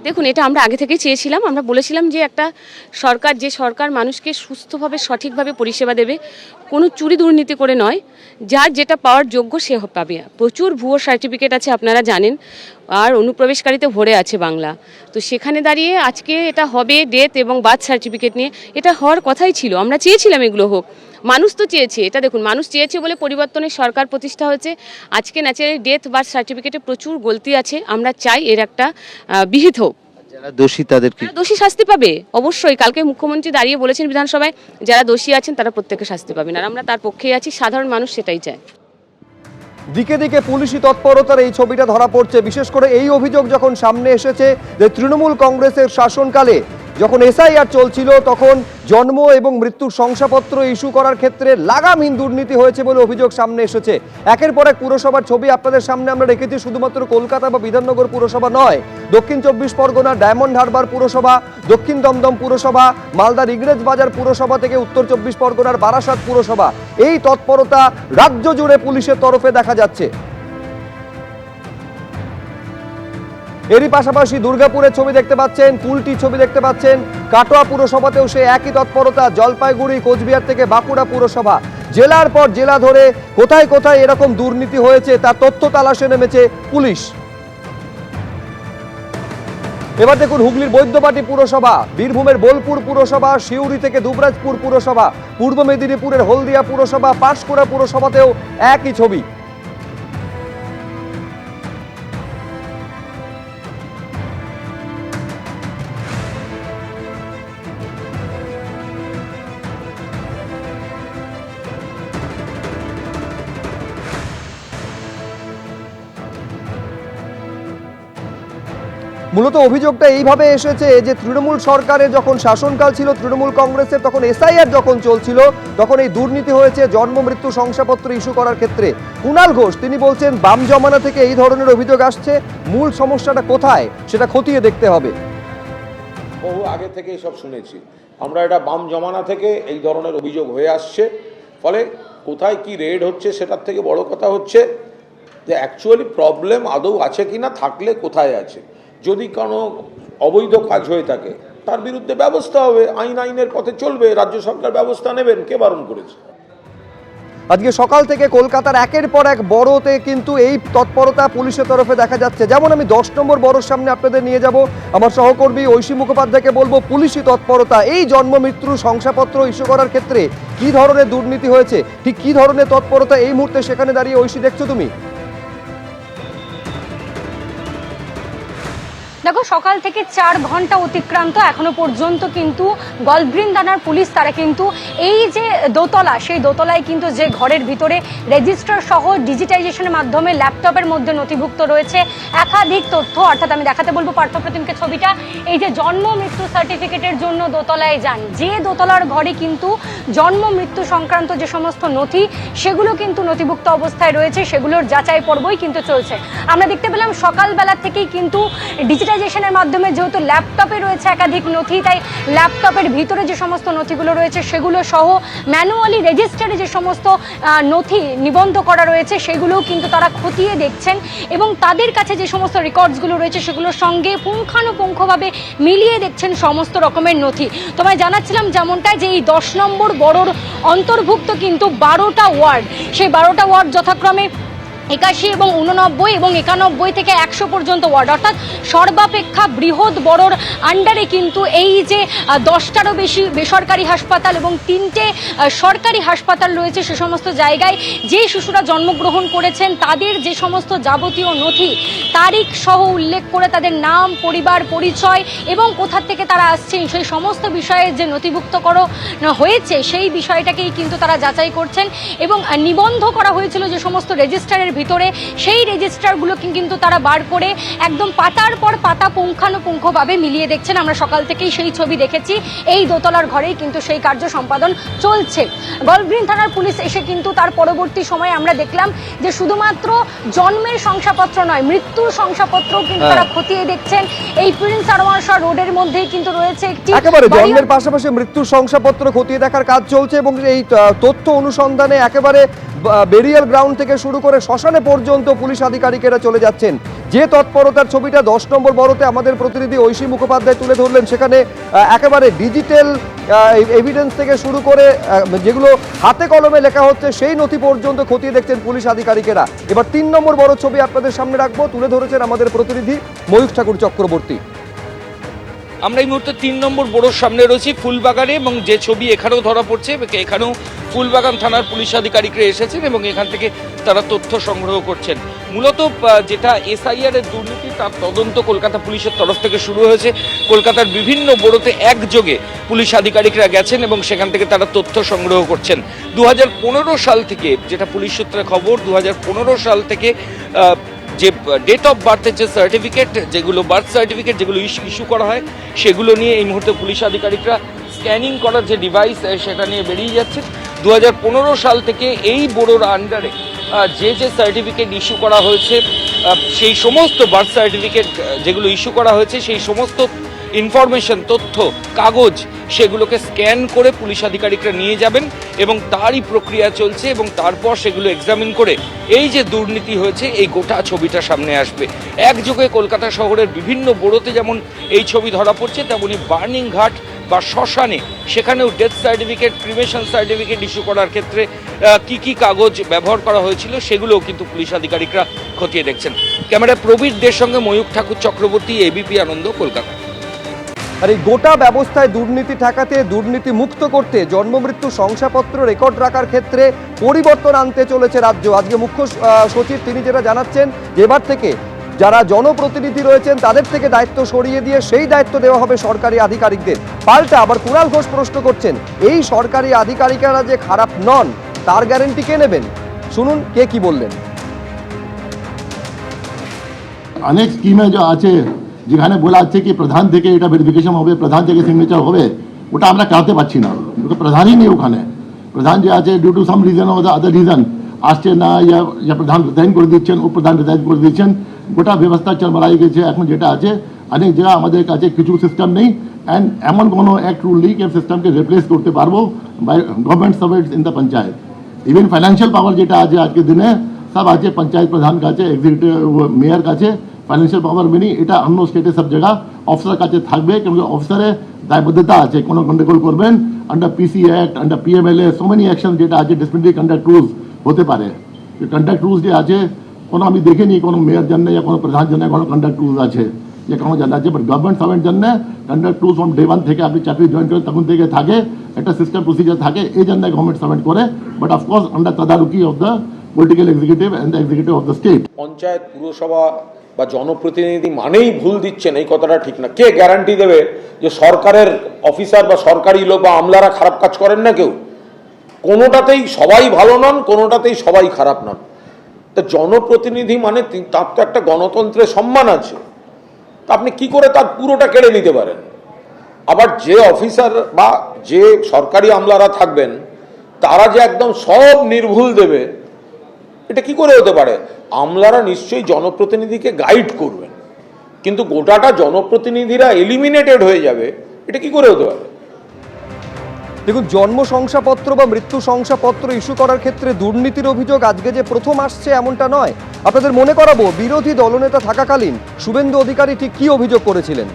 দেখুন, এটা আমরা আগে থেকেই চেয়েছিলাম। আমরা বলেছিলাম যে একটা সরকার মানুষকে সুস্থভাবে সঠিকভাবে পরিষেবা দেবে, কোনো চুরি দুর্নীতি করে নয়, যার যেটা পাওয়ার যোগ্য সে পাবে। প্রচুর ভুয়ো সার্টিফিকেট আছে আপনারা জানেন, আর অনুপ্রবেশকারীতে ভরে আছে বাংলা। তো সেখানে দাঁড়িয়ে আজকে এটা হবে ডেথ এবং বার্থ সার্টিফিকেট নিয়ে, এটা হওয়ার কথাই ছিল। আমরা চেয়েছিলাম এগুলো হোক, মানুষ তো চেয়েছে। এটা দেখুন, মানুষ চেয়েছে বলে পরিবর্তনের সরকার প্রতিষ্ঠা হয়েছে। আজকে ন্যাচারালি ডেথ বার্থ সার্টিফিকেটে প্রচুর গলতি আছে, আমরা চাই এর একটা বিহিত হোক। যারা দোষী তাদেরকে দোষী শাস্তি পাবে অবশ্যই। কালকে মুখ্যমন্ত্রী দাঁড়িয়ে বলেছেন বিধানসভায়, যারা দোষী আছেন তারা প্রত্যেকে শাস্তি পাবেন, আর আমরা তার পক্ষেই আছি। সাধারণ মানুষ সেটাই চায়। দিকে দিকে পুলিশি তৎপরতার এই ছবিটা ধরা পড়ছে। বিশেষ করে এই অভিযোগ যখন সামনে এসেছে যে তৃণমূল কংগ্রেসের শাসনকালে যখন এসআইআর চলছিল তখন জন্ম এবং মৃত্যুর শংসাপত্র ইস্যু করার ক্ষেত্রে লাগামহীন দুর্নীতি হয়েছে বলে অভিযোগ সামনে এসেছে। একের পর এক পুরসভার ছবি আপনাদের সামনে আমরা রেখেছি। শুধুমাত্র কলকাতা বা বিধাননগর পুরসভা নয়, দক্ষিণ 24 পরগনা ডায়মন্ড হারবার পুরসভা, দক্ষিণ দমদম পুরসভা, মালদার ইংরেজ বাজার পুরসভা থেকে উত্তর 24 পরগনার বারাসাত পুরসভা, এই তৎপরতা রাজ্য জুড়ে পুলিশের তরফে দেখা যাচ্ছে। এরই পাশাপাশি দুর্গাপুরের ছবি দেখতে পাচ্ছেন, কুলটির ছবি দেখতে পাচ্ছেন, কাটোয়া পুরসভাতেও সে একই তৎপরতা। জলপাইগুড়ি, কোচবিহার থেকে বাঁকুড়া পুরসভা, জেলার পর জেলা ধরে কোথায় কোথায় এরকম দুর্নীতি হয়েছে তার তথ্য তালাশে নেমেছে পুলিশ। এবার দেখুন হুগলির বৈদ্যবাটি পুরসভা, বীরভূমের বোলপুর পুরসভা, সিউড়ি থেকে দুবরাজপুর পুরসভা, পূর্ব মেদিনীপুরের হলদিয়া পুরসভা, পাঁশকুড়া পুরসভাতেও একই ছবি। মূলত অভিযোগটা এইভাবে এসেছে যে তৃণমূল সরকারের যখন শাসনকাল ছিল, তৃণমূল কংগ্রেসের, তখন এসআইআর যখন চলছিল তখন এই দুর্নীতি হয়েছে জন্ম মৃত্যু শংসাপত্র ইস্যু করার ক্ষেত্রে। কুণাল ঘোষ তিনি বলছেন বাম জমানা থেকে এই ধরনের অভিযোগ আসছে, মূল সমস্যাটা কোথায় সেটা খতিয়ে দেখতে হবে। বহু আগে থেকে সব শুনেছি আমরা, এটা বাম জমানা থেকে এই ধরনের অভিযোগ হয়ে আসছে। ফলে কোথায় কি রেড হচ্ছে সেটার থেকে বড় কথা হচ্ছে যে অ্যাকচুয়ালি প্রবলেম আদৌ আছে কিনা, থাকলে কোথায় আছে। যদি কোনো অবৈধ কাজ হয়ে থাকে তার বিরুদ্ধে ব্যবস্থা হবে, আইনের পথে চলবে, রাজ্য সরকার ব্যবস্থা নেবেন, কে বারণ করেছে। আজকে সকাল থেকে কলকাতার একের পর এক বড়তে কিন্তু এই তৎপরতা পুলিশের তরফে দেখা যাচ্ছে। যেমন আমি 10 নম্বর বড়র সামনে আপনাদের নিয়ে যাব, আমার সহকর্মী ঐশী মুখোপাধ্যায়কে বলবো পুলিশি তৎপরতা এই জন্ম মৃত্যুর শংসাপত্র ইস্যু করার ক্ষেত্রে কি ধরনের দুর্নীতি হয়েছে, ঠিক কি ধরনের তৎপরতা এই মুহূর্তে সেখানে দাঁড়িয়ে ঐশী দেখছো তুমি? দেখো, সকাল থেকে 4 ঘন্টা অতিক্রান্ত, এখনো পর্যন্ত কিন্তু গলগ্রিন থানার পুলিশ তারা কিন্তু এই যে দোতলা, সেই দোতলায় কিন্তু যে ঘরের ভিতরে রেজিস্টার সহ ডিজিটাইজেশনের মাধ্যমে ল্যাপটপের মধ্যে নথিভুক্ত রয়েছে একাধিক তথ্য। অর্থাৎ আমি দেখাতে বলবো পার্থপ্রতিমকে ছবিটা, এই যে জন্ম মৃত্যু সার্টিফিকেটের জন্য দোতলায় যান, যে দোতলার ঘরে কিন্তু জন্ম মৃত্যু সংক্রান্ত যে সমস্ত নথি সেগুলো কিন্তু নথিভুক্ত অবস্থায় রয়েছে, সেগুলোর যাচাই পর্বই কিন্তু চলছে। আমরা দেখতে পেলাম সকালবেলা থেকেই কিন্তু ডিজিটাইজেশনের মাধ্যমে যেহেতু ল্যাপটপে রয়েছে একাধিক নথি, তাই ল্যাপটপের ভিতরে যে সমস্ত নথিগুলো রয়েছে সেগুলো সহ ম্যানুয়ালি রেজিস্টারে যে সমস্ত নথি নিবন্ধ করা রয়েছে সেগুলোও কিন্তু তারা খতিয়ে দেখছেন, এবং তাদের কাছে যে সমস্ত রেকর্ডসগুলো রয়েছে সেগুলোর সঙ্গে পুঙ্খানুপুঙ্খভাবে মিলিয়ে দেখছেন সমস্ত রকমের নথি। তোমায় জানাচ্ছিলাম যেমনটা যে এই 10 নম্বর বড়র অন্তর্ভুক্ত কিন্তু 12টা ওয়ার্ড, সেই 12টা ওয়ার্ড যথাক্রমে 81 এবং 89 এবং 91 থেকে 100 পর্যন্ত ওয়ার্ড, অর্থাৎ সর্বাপেক্ষা বৃহৎ বড়র আন্ডারে কিন্তু এই যে 10টারও বেশি বেসরকারি হাসপাতাল এবং 3টে সরকারি হাসপাতাল রয়েছে, সে সমস্ত জায়গায় যে শিশুরা জন্মগ্রহণ করেছেন তাদের যে সমস্ত যাবতীয় নথি, তারিখ সহ উল্লেখ করে তাদের নাম, পরিবার পরিচয় এবং কোথা থেকে তারা আসছেন সেই সমস্ত বিষয়ে যে নথিভুক্ত করা হয়েছে সেই বিষয়টাকেই কিন্তু তারা যাচাই করছেন। এবং নিবন্ধ করা হয়েছিল যে সমস্ত রেজিস্টারের ভিতরে, সেই রেজিস্টারগুলোকে কিন্তু তারা বার করে একদম পাতার পর পাতা পুঙ্খানুপুঙ্খভাবে মিলিয়ে দেখছেন। আমরা সকাল থেকেই সেই ছবি দেখেছি, এই দোতলার ঘরেই কিন্তু সেই কার্য সম্পাদন চলছে। গলগ্রিন থানার পুলিশ এসে কিন্তু তার পরবর্তী সময়ে আমরা দেখলাম যে শুধুমাত্র জন্মের শংসাপত্র নয়, মৃত্যুর শংসাপত্রও কিন্তু তারা খতিয়ে দেখছেন। এই প্রিন্স আরওয়ানশা রোডের মধ্যেই কিন্তু রয়েছে একটি একেবারে জন্মের পাশাপাশি মৃত্যুর শংসাপত্র খতিয়ে দেখার কাজ চলছে, এবং এই তথ্য অনুসন্ধানে একেবারে বেরিয়াল গ্রাউন্ড থেকে শুরু করে শ্মশানে পর্যন্ত পুলিশ আধিকারিকেরা চলে যাচ্ছেন। যে তৎপরতার ছবিটা 10 নম্বর বড়তে আমাদের প্রতিনিধি ঐশী মুখোপাধ্যায় তুলে ধরলেন, সেখানে একেবারে ডিজিটাল এভিডেন্স থেকে শুরু করে যেগুলো হাতে কলমে লেখা হচ্ছে সেই নথি পর্যন্ত খতিয়ে দেখছেন পুলিশ আধিকারিকেরা। এবার 3 নম্বর বড় ছবি আপনাদের সামনে রাখবো, তুলে ধরেছেন আমাদের প্রতিনিধি ময়ূখ ঠাকুর চক্রবর্তী। আমরা এই মুহূর্তে 3 নম্বর বড়োর সামনে রয়েছি ফুলবাগানে, এবং যে ছবি এখানেও ধরা পড়ছে, এখানেও ফুলবাগান থানার পুলিশ আধিকারিকরা এসেছেন এবং এখান থেকে তারা তথ্য সংগ্রহ করছেন। মূলত যেটা এসআইআর এর দুর্নীতি তার তদন্ত কলকাতা পুলিশের তরফ থেকে শুরু হয়েছে। কলকাতার বিভিন্ন বড়োতে একযোগে পুলিশ আধিকারিকরা গেছেন এবং সেখান থেকে তারা তথ্য সংগ্রহ করছেন। 2015 সাল থেকে, যেটা পুলিশ সূত্রে খবর, 2015 সাল থেকে যে ডেট অফ বার্থের যে সার্টিফিকেট, যেগুলো বার্থ সার্টিফিকেট যেগুলো ইস্যু করা হয়, সেগুলো নিয়ে এই মুহূর্তে পুলিশ আধিকারিকরা স্ক্যানিং করার যে ডিভাইস সেটা নিয়ে বেরিয়ে যাচ্ছে। 2015 সাল থেকে এই বোর্ডের আন্ডারে যে সার্টিফিকেট ইস্যু করা হয়েছে, সেই সমস্ত বার্থ সার্টিফিকেট যেগুলো ইস্যু করা হয়েছে, সেই সমস্ত ইনফরমেশন, তথ্য, কাগজ, সেগুলোকে স্ক্যান করে পুলিশ আধিকারিকরা নিয়ে যাবেন এবং তারই প্রক্রিয়া চলছে, এবং তারপর সেগুলো এক্সামিন করে এই যে দুর্নীতি হয়েছে এই গোটা ছবিটা সামনে আসবে। একযোগে কলকাতা শহরের বিভিন্ন বড়োতে যেমন এই ছবি ধরা পড়ছে, তেমনি বার্নিং ঘাট বা শ্মশানে সেখানেও death certificate, cremation certificate issue করার ক্ষেত্রে কি কি কাগজ ব্যবহার করা হয়েছিল সেগুলোও কিন্তু পুলিশ আধিকারিকরা খতিয়ে দেখছেন। ক্যামেরায় প্রবীর দের সঙ্গে ময়ূখ ঠাকুর চক্রবর্তী, এবিপি আনন্দ, কলকাতা। আর এই গোটা ব্যবস্থায় দুর্নীতি ঠেকাতে, দুর্নীতি মুক্ত করতে জন্ম মৃত্যু শংসাপত্র রেকর্ড রাখার ক্ষেত্রে পরিবর্তন আনতে চলেছে রাজ্য। আজকে মুখ্য সচিব তিনি যেটা জানাচ্ছেন যে এবার থেকে যারা জনপ্রতিনিধি রয়েছেন তাদের থেকে দায়িত্ব সরিয়ে দিয়ে সেই দায়িত্ব দেওয়া হবে সরকারি আধিকারিকদের। পাল্টা আবার কুণাল ঘোষ প্রশ্ন করছেন, এই সরকারি আধিকারিকরা যে খারাপ নন তার গ্যারেন্টি কে নেবেন? শুনুন কে কি বললেন। অনেক স্কিমে যে আছে, যেখানে বলা আছে কি প্রধান থেকে এটা ভেরিফিকেশন হবে, প্রধান থেকে সিগনেচার হবে, ওটা আমরা করতে পারছি না, প্রধানই নেই ওখানে। প্রধান যে আছে due to some reason or the other reason আসছে না, ইয়া প্রধান রিজাইন করে দিচ্ছেন, উপপ্রধান রিজাইন করে দিচ্ছেন, গোটা ব্যবস্থা চলমালাই গেছে। এখন যেটা আছে অনেক জায়গা আমাদের কাছে কিছু সিস্টেম নেই, অ্যান্ড এমন কোনো অ্যাক্ট রুল নেই যে সিস্টেমকে রিপ্লেস করতে পারবো by government servants in the panchayat. Even financial power যেটা আছে আজকের দিনে সব আছে পঞ্চায়েত প্রধান কাছে, এক্সিকিউটিভ মেয়র কাছে। ফাইন্যান্সিয়াল পাওয়ার মেনি এটা অন্য স্টেটে সব জায়গা অফিসার কাছে থাকবে, কিন্তু অফিসারের দায়বদ্ধতা আছে কোনো গন্ডগোল করবেন under PC act, under PMLA, so many action যেটা আছে ডিসিপ্লিনারি কন্ডাক্ট রুলস হতে পারে। কন্ডাক্ট রুলস যে আছে কোনো আমি দেখিনি কোনো মেয়র জন্য या কোনো প্রধান জন্য কোনো কন্ডাক্ট রুলস আছে যে কোনো জানা আছে, বাট গভর্নমেন্ট সার্ভেন্ট জন্য কন্ডাক্ট রুলস ফ্রম ডে 1 থেকে আপনি চাকরি জয়েন করেন তখন থেকে থাকে, একটা সিস্টেম প্রসিজার থাকে, এই জন্য গভর্নমেন্ট সার্ভেন্ট করে, বাট অফকোর্স আন্ডার তদারকি of the political executive and the executive of the state. Panchayat, পুরসভা বা জনপ্রতিনিধি মানেই ভুল দিচ্ছেন, এই কথাটা ঠিক না। কে গ্যারান্টি দেবে যে সরকারের অফিসার বা সরকারি লোক বা আমলারা খারাপ কাজ করেন না? কেউ। কোনোটাতেই সবাই ভালো নন, কোনোটাতেই সবাই খারাপ নন। তা জনপ্রতিনিধি মানে তার তো একটা গণতন্ত্রের সম্মান আছে, তা আপনি কি করে তার পুরোটা কেড়ে নিতে পারেন? আবার যে অফিসার বা যে সরকারি আমলারা থাকবেন তারা যে একদম সব নির্ভুল দেবে, এটা কি করে হতে পারে? আমলারা নিশ্চয়ই জনপ্রতিনিধিকে গাইড করবেন, কিন্তু গোটাটা জনপ্রতিনিধিরা এলিমিনেটেড হয়ে যাবে, এটা কি করে হতে পারে? দেখুন, জন্ম শংসাপত্র বা মৃত্যু শংসাপত্র ইস্যু করার ক্ষেত্রে দুর্নীতির অভিযোগ আজকে যে প্রথম আসছে এমনটা নয়। আপনাদের মনে করাবো, বিরোধী দলনেতা থাকাকালীন শুভেন্দু অধিকারী ঠিক কি অভিযোগ করেছিলেন।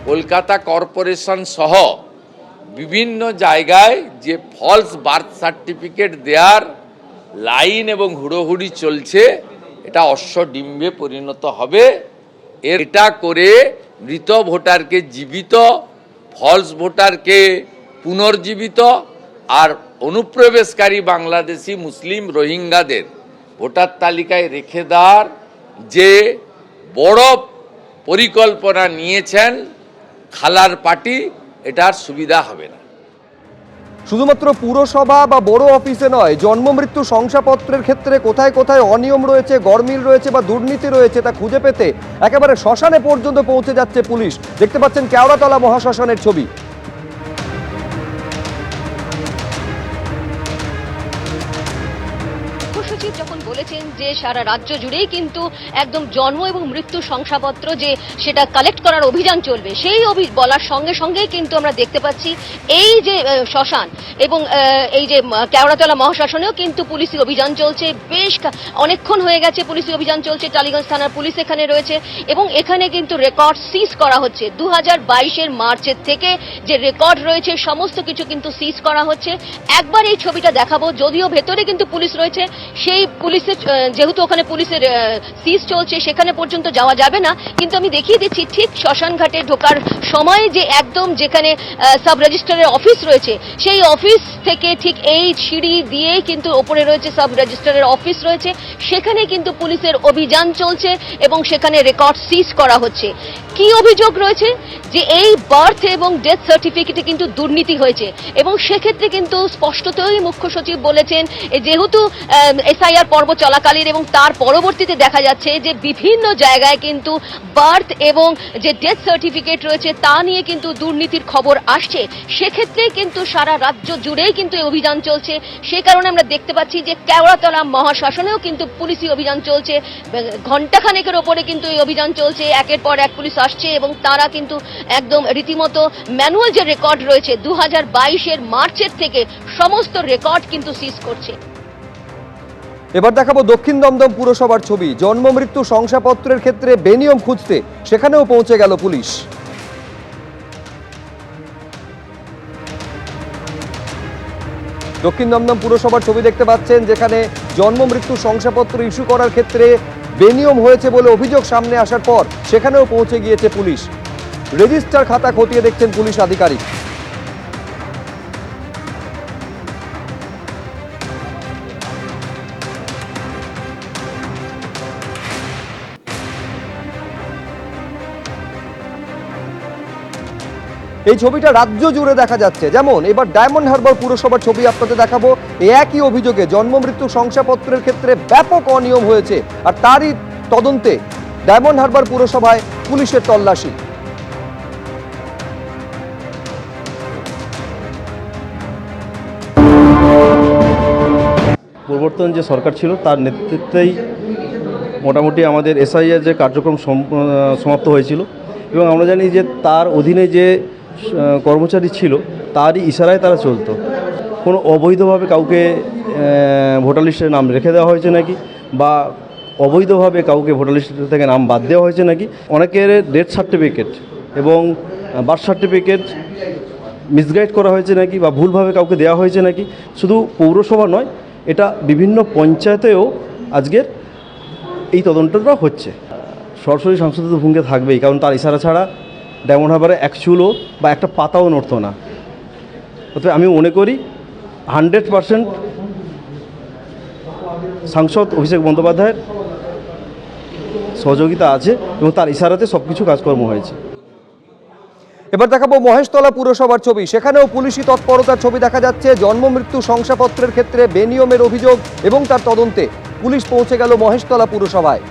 কলকাতা কর্পোরেশন সহ বিভিন্ন জায়গায় যে ফলস বার্থ সার্টিফিকেট দেওয়ার লাইন এবং হুড়োহুড়ি চলছে, এটা অশ্বডিম্বে পরিণত হবে। এটা করে মৃত ভোটারকে জীবিত, ফলস ভোটারকে পুনর্জীবিত, আর অনুপ্রবেশকারী বাংলাদেশি মুসলিম রোহিঙ্গাদের ভোটার তালিকায় রেখে দেওয়ার যে বড় পরিকল্পনা নিয়েছেন খালার পার্টি, এটার সুবিধা হবে না। শুধুমাত্র পুরসভা বা বড় অফিসে নয়, জন্ম মৃত্যু শংসাপত্রের ক্ষেত্রে কোথায় কোথায় অনিয়ম রয়েছে, গরমিল রয়েছে বা দুর্নীতি রয়েছে তা খুঁজে পেতে একেবারে শ্মশানে পর্যন্ত পৌঁছে যাচ্ছে পুলিশ। দেখতে পাচ্ছেন কেওড়াতলা মহাশ্মশানের ছবি। সচিব যখন বলেছেন যে সারা রাজ্য জুড়েই কিন্তু একদম জন্ম এবং মৃত্যু শংসাপত্র যে সেটা কালেক্ট করার অভিযান চলবে, সেই বলার সঙ্গে সঙ্গেই কিন্তু আমরা দেখতে পাচ্ছি এই যে শ্মশান এবং এই যে কেওড়াতলা মহাশ্মশানেও কিন্তু পুলিশি অভিযান চলছে। বেশ অনেকক্ষণ হয়ে গেছে পুলিশি অভিযান চলছে, টালিগঞ্জ থানার পুলিশ এখানে রয়েছে এবং এখানে কিন্তু রেকর্ড সিজ করা হচ্ছে। 2022-এর মার্চের থেকে যে রেকর্ড রয়েছে সমস্ত কিছু কিন্তু সিজ করা হচ্ছে। একবার এই ছবিটা দেখাবো, যদিও ভেতরে কিন্তু পুলিশ রয়েছে, সেই পুলিশের যেহেতু ওখানে পুলিশের সিজ চলছে সেখানে পর্যন্ত যাওয়া যাবে না, কিন্তু আমি দেখিয়ে দিচ্ছি ঠিক শ্মশান ঘাটে ঢোকার সময় যে একদম যেখানে সাব রেজিস্ট্রারের অফিস রয়েছে সেই অফিস থেকে ঠিক এই সিঁড়ি দিয়ে কিন্তু ওপরে রয়েছে সাব রেজিস্ট্রারের অফিস রয়েছে, সেখানে কিন্তু পুলিশের অভিযান চলছে এবং সেখানে রেকর্ড সিজ করা হচ্ছে। কি অভিযোগ রয়েছে? যে এই বার্থ এবং ডেথ সার্টিফিকেটে কিন্তু দুর্নীতি হয়েছে এবং সেক্ষেত্রে কিন্তু স্পষ্টতই মুখ্য সচিব বলেছেন যেহেতু এসআইআর পর্ব চলাকালীন এবং তার পরবর্তীতে দেখা যাচ্ছে যে বিভিন্ন জায়গায় কিন্তু বার্থ এবং যে ডেথ সার্টিফিকেট রয়েছে তা নিয়ে কিন্তু দুর্নীতির খবর আসছে, সেক্ষেত্রে কিন্তু সারা রাজ্য জুড়েই কিন্তু এই অভিযান চলছে। সে কারণে আমরা দেখতে পাচ্ছি যে কেওড়াতলা মহাশ্মশানেও কিন্তু পুলিশি অভিযান চলছে, ঘণ্টাখানেকের ওপরে কিন্তু এই অভিযান চলছে। একের পর এক পুলিশ আসছে এবং তারা কিন্তু একদম রীতিমতো ম্যানুয়াল যে রেকর্ড রয়েছে 2022-এর মার্চের থেকে সমস্ত রেকর্ড কিন্তু সিজ করছে। এবার দেখাবো দক্ষিণ দমদম পুরসভার ছবি। জন্ম মৃত্যু শংসাপত্রের ক্ষেত্রে বেনিয়ম খুঁজতে সেখানেও পৌঁছে গেল পুলিশ। দক্ষিণ দমদম পুরসভার ছবি দেখতে পাচ্ছেন, যেখানে জন্ম মৃত্যু শংসাপত্র ইস্যু করার ক্ষেত্রে বেনিয়ম হয়েছে বলে অভিযোগ সামনে আসার পর সেখানেও পৌঁছে গিয়েছে পুলিশ। রেজিস্টার খাতা খতিয়ে দেখছেন পুলিশ আধিকারিক। এই ছবিটা রাজ্য জুড়ে দেখা যাচ্ছে। যেমন এবার ডায়মন্ড হারবার পুরসভার ছবি আপনাদের দেখাবো। একই অভিযোগে জন্ম মৃত্যু শংসাপত্রের ক্ষেত্রে ব্যাপক অনিয়ম হয়েছে আর তারই তদন্তে ডায়মন্ড হারবার পুরসভায় পুলিশের তল্লাশি। পূর্ববর্তন যে সরকার ছিল তার নেতৃত্বেই মোটামুটি আমাদের এসআইআর যে কার্যক্রম সমাপ্ত হয়েছিল এবং আমরা জানি যে তার অধীনে যে কর্মচারী ছিল তারই ইশারায় তারা চলতো। কোনো অবৈধভাবে কাউকে ভোটার লিস্টে নাম রেখে দেওয়া হয়েছে নাকি বা অবৈধভাবে কাউকে ভোটার লিস্ট থেকে নাম বাদ দেওয়া হয়েছে নাকি, অনেকের ডেথ সার্টিফিকেট এবং বার্থ সার্টিফিকেট মিসগাইড করা হয়েছে নাকি বা ভুলভাবে কাউকে দেওয়া হয়েছে নাকি। শুধু পৌরসভা নয়, এটা বিভিন্ন পঞ্চায়েতেও আজকের এই তদন্তটা হচ্ছে। সরাসরি সংশোধিত ভূমিকা থাকবেই, কারণ তার ইশারা ছাড়া ডায়মন্ড হারবারে এক চুলও বা একটা পাতাও নড়তো না। অতএব আমি মনে করি 100% সাংসদ অভিষেক বন্দ্যোপাধ্যায়ের সহযোগিতা আছে এবং তার ইশারাতে সব কিছু কাজকর্ম হয়েছে। এবার দেখাবো মহেশতলা পুরসভার ছবি। সেখানেও পুলিশি তৎপরতার ছবি দেখা যাচ্ছে। জন্ম মৃত্যু শংসাপত্রের ক্ষেত্রে বেনিয়মের অভিযোগ এবং তার তদন্তে পুলিশ পৌঁছে গেল মহেশতলা পুরসভায়।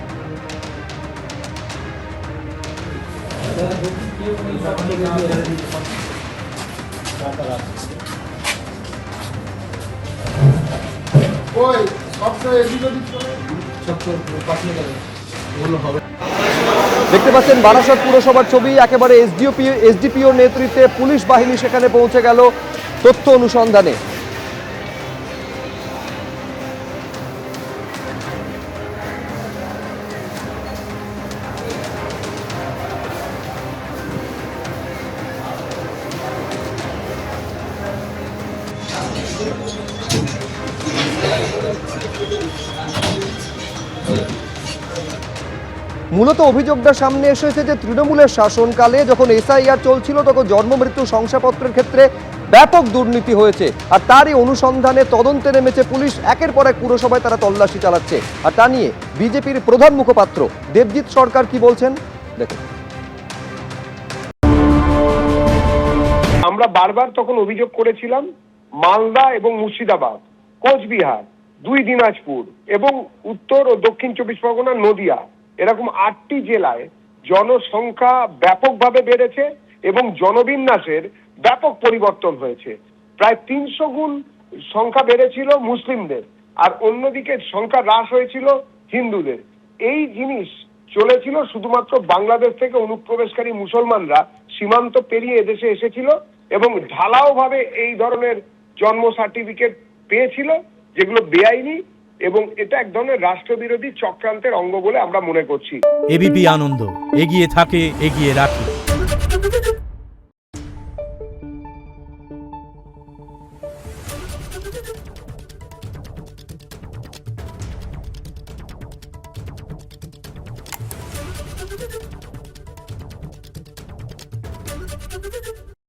দেখতে পাচ্ছেন বারাসাত পুরসভার ছবি। একেবারে এসডিপিওর নেতৃত্বে পুলিশ বাহিনী সেখানে পৌঁছে গেল তথ্য অনুসন্ধানে। মূলত অভিযোগটা সামনে এসেছে যে তৃণমূলের শাসনকালে যখন এসআইআর চলছিল তখন জন্ম মৃত্যু শংসাপত্রের ক্ষেত্রে ব্যাপক দুর্নীতি হয়েছে আর তারই অনুসন্ধানে তদন্তে নেমেছে পুলিশ। একের পর এক পুরসভায় তারা তল্লাশি চালাচ্ছে। আর তা নিয়ে বিজেপির প্রধান মুখপাত্র দেবজিৎ সরকার কি বলছেন দেখুন। আমরা বারবার তখন অভিযোগ করেছিলাম মালদা এবং মুর্শিদাবাদ, কোচবিহার, 2 দিনাজপুর এবং উত্তর ও দক্ষিণ 24 পরগনা, নদিয়া, এরকম 8টি জেলায় জনসংখ্যা ব্যাপকভাবে বেড়েছে এবং জনবিন্যাসের ব্যাপক পরিবর্তন হয়েছে। প্রায় 300 গুণ সংখ্যা বেড়েছিল মুসলিমদের আর অন্যদিকে সংখ্যা হ্রাস হয়েছিল হিন্দুদের। এই জিনিস চলেছিল শুধুমাত্র বাংলাদেশ থেকে অনুপ্রবেশকারী মুসলমানরা সীমান্ত পেরিয়ে এদেশে এসেছিল এবং ঢালাও ভাবে এই ধরনের জন্ম সার্টিফিকেট পেয়েছিল, যেগুলো বেআইনি, এবং এটা এক ধরনের রাষ্ট্রবিরোধী চক্রান্তের অঙ্গ বলে আমরা মনে করছি। এবিপি আনন্দ, এগিয়ে থাকে, এগিয়ে রাখে।